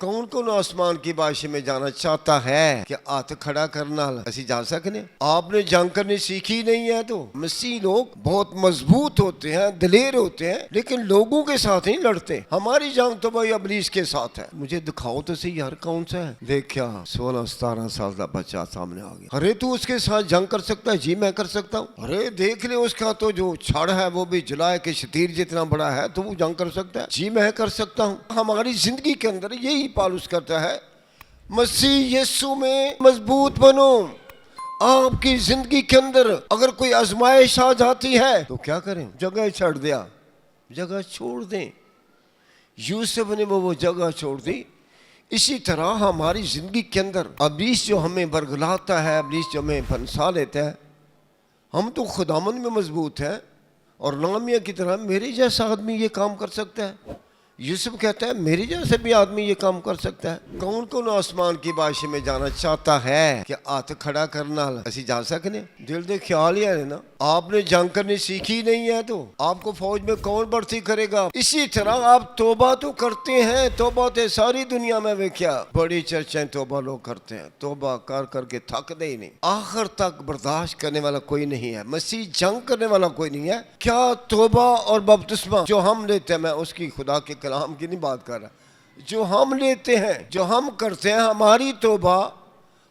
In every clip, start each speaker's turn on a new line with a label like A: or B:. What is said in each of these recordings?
A: कौन कौन आसमान की बादशाही में जाना चाहता है कि हाथ खड़ा करना असी जा सकने। आपने जंग करनी सीखी नहीं है तो मसीह लोग बहुत मजबूत होते हैं, दलेर होते हैं, लेकिन लोगों के साथ नहीं लड़ते। हमारी जंग तो भाई इब्लीस के साथ है। मुझे दिखाओ तो सही यार कौन सा है। देखा 16-17 साल का बच्चा सामने आ गया। अरे तू उसके साथ जंग कर सकता है? जी मैं कर सकता हूँ। अरे देख ले उसका तो जो छड़ है वो भी जुलाए के शतीर जितना बड़ा है, तो वो जंग कर सकता है? जी मैं कर सकता हूँ। हमारी जिंदगी के अंदर यही पौलुस करता है, मसीह यीशु में मजबूत बनो। आपकी जिंदगी के अंदर अगर कोई आजमाइश आ जाती है तो क्या करें? जगह छोड़ दिया, जगह छोड़ दें। यूसुफ ने वो जगह छोड़ दी। इसी तरह हमारी जिंदगी के अंदर इब्लीस जो हमें बरगलाता है, इब्लीस जो हमें फंसा लेता है, हम तो खुदामंद में मजबूत हैं और नामिया की तरह मेरे जैसा आदमी ये काम कर सकता है। यूसुफ कहता है मेरे जैसे भी आदमी ये काम कर सकता है। कौन कौन आसमान की बादशाही में जाना चाहता है कि हाथ खड़ा करना असी जा सकने। दिल दे ख्याल ही है ना। आपने जंग करनी सीखी नहीं है तो आपको फौज में कौन भर्ती करेगा। इसी तरह आप तौबा तो करते हैं, तौबा तो सारी दुनिया में देखा बड़ी चर्चाएं तौबा लोग करते हैं, तौबा कर करके थकते ही नहीं, आखिर तक बर्दाश्त करने वाला कोई नहीं है। मसीह जंग करने वाला कोई नहीं है। क्या तौबा और बपतिस्मा जो हम लेते हैं, मैं उसकी खुदा के कलाम की नहीं बात कर रहा, जो हम लेते हैं, जो हम करते हैं, हमारी तौबा,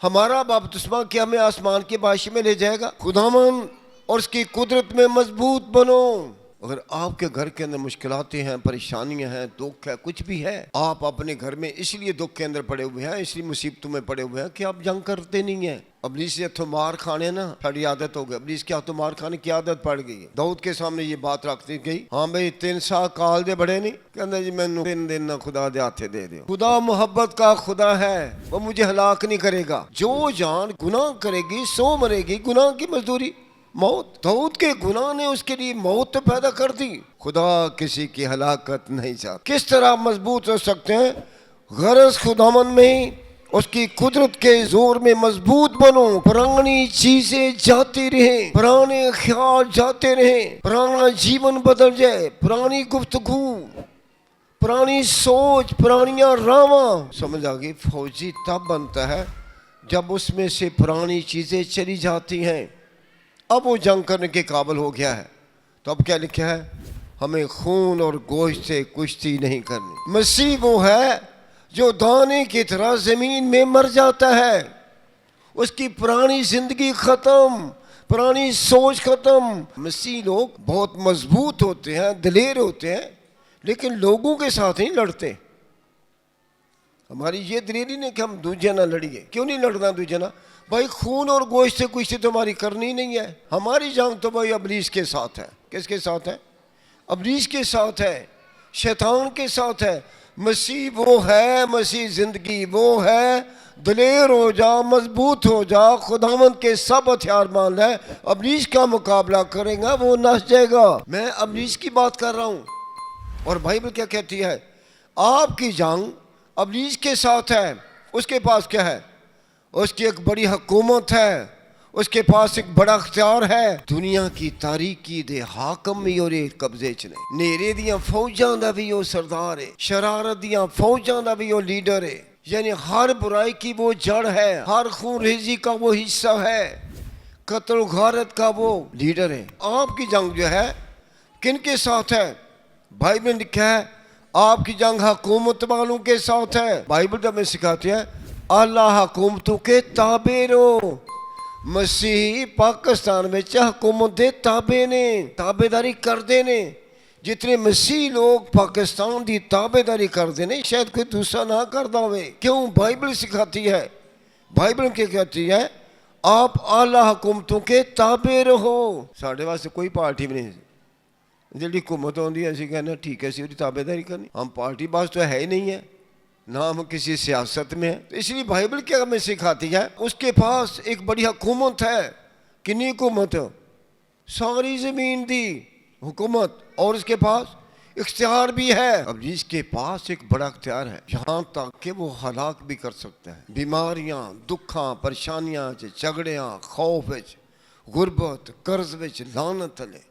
A: हमारा बपतिस्मा क्या हमें आसमान की बादशाही में ले जाएगा। खुदावन और उसकी कुदरत में मजबूत बनो। अगर आपके घर के अंदर मुश्किलातें हैं, परेशानियां हैं, दुख है, कुछ भी है, आप अपने घर में इसलिए दुख के अंदर पड़े हुए हैं, इसलिए मुसीबतों में पड़े हुए हैं कि आप जंग करते नहीं हैं। इब्लीस से तो मार खाने ना साड़ी आदत हो गई। इब्लीस क्या तो मार खाने की आदत पड़ गई है। दाऊद के सामने ये बात रखती गई, हाँ भाई 3 साल काल दे बड़े नहीं, कहता जी मैनू 3 दिन ना खुदा दे हाथे दे दो। खुदा मोहब्बत का खुदा है, वो मुझे हलाक नहीं करेगा। जो जान गुनाह करेगी सो मरेगी, गुनाह की मजदूरी मौत। दाऊद के गुनाह ने उसके लिए मौत पैदा कर दी। खुदा किसी की हलाकत नहीं चाहता। किस तरह मजबूत हो सकते हैं? गरज खुदामन में उसकी कुदरत के जोर में मजबूत बनो। पुरानी चीजें जाती रहे, पुराने ख्याल जाते रहे, पुराना जीवन बदल जाए, पुरानी गुफ्तगू, पुरानी सोच, पुरानियां रावा। समझ आ गई? फौजी तब बनता है जब उसमें से पुरानी चीजें चली जाती हैं। अब वो जंग करने के काबिल हो गया है। तो अब क्या लिखा है? हमें खून और गोश्त से कुश्ती नहीं करनी। मसीह वो है जो दाने की तरह जमीन में मर जाता है। उसकी पुरानी जिंदगी खत्म, पुरानी सोच खत्म। मसीह लोग बहुत मजबूत होते हैं, दलेर होते हैं, लेकिन लोगों के साथ नहीं लड़ते। हमारी ये दलेरी नहीं कि हम दूजे ना लड़िए। क्यों नहीं लड़ना दूजे ना? भाई खून और गोश्त से कुछ तो हमारी करनी नहीं है। हमारी जंग तो भाई इब्लीस के साथ है। किसके साथ है? इब्लीस के साथ है, शैतान के साथ है। मसीह वो है, मसीह जिंदगी वो है। दलेर हो जा, मजबूत हो जा, खुदावंद के सब हथियार मान ले, इब्लीस का मुकाबला करेगा वो नस जाएगा। मैं इब्लीस की बात कर रहा हूँ। और बाइबल क्या कहती है? आपकी जंग इब्लीस के साथ है। उसके पास क्या है? उसकी एक बड़ी हुकूमत है, उसके पास एक बड़ा अख्तियार है। दुनिया की तारीकी दे हाकम भी और कब्जे च ने। नेरे दियां फौजां दा भी वो सरदार है, शरारत दियां फौजां दा भी वो लीडर है। यानी हर बुराई की वो जड़ है, हर खून रेजी का वो हिस्सा है, कत्ल गारत का वो लीडर है। आपकी जंग जो है किन के साथ है? बाइबल लिखा है आपकी जंग हुकूमत वालों के साथ है। बाइबल तो हमें सिखाती है अल्लाह हुकूमतों के ताबे रहो। मसीह पाकिस्तान में हुकूमत दे ताबे ने, ताबेदारी करते ने। जितने मसीह लोग पाकिस्तान की ताबेदारी करते ने, शायद कोई दूसरा ना करता हो। क्यों? बाइबल सिखाती है। बाइबल क्या कहती है? आप आला हुकूमतों के ताबे रहो। साढ़े वास्ते कोई पार्टी भी नहीं जी हुकूमत आती है, असं कहना ठीक है असी उसकी ताबेदारी करनी। हम पार्टी बास तो है ही नहीं है, ना हम किसी सियासत में है। तो इसलिए बाइबल क्या हमें सिखाती है? उसके पास एक बड़ी हुकूमत है। कितनी हुकूमत? सारी जमीन दी हुकूमत, और उसके पास इख्तियार भी है। अब जिसके पास एक बड़ा इख्तियार है, यहाँ तक कि वो हलाक भी कर सकता है। बीमारियां, दुखा, परेशानियां, झगड़ियां, खौफ, गुरबत, कर्ज, लानत ले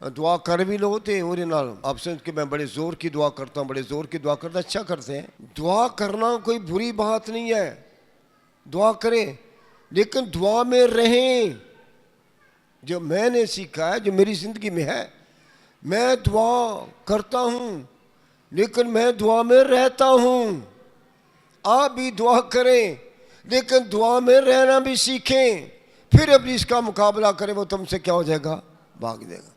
A: दुआ कर भी लो ते ਉਹਦੇ ਨਾਲ आप समझ के मैं बड़े जोर की दुआ करता हूँ, बड़े जोर की दुआ करता, अच्छा करते हैं। दुआ करना कोई बुरी बात नहीं है, दुआ करें, लेकिन दुआ में रहें। जो मैंने सीखा है, जो मेरी ज़िंदगी में है, मैं दुआ करता हूँ लेकिन मैं दुआ में रहता हूँ। आप भी दुआ करें लेकिन दुआ में रहना भी सीखें, फिर अब इसका मुकाबला करें, वो तुमसे क्या हो जाएगा, भाग जाएगा।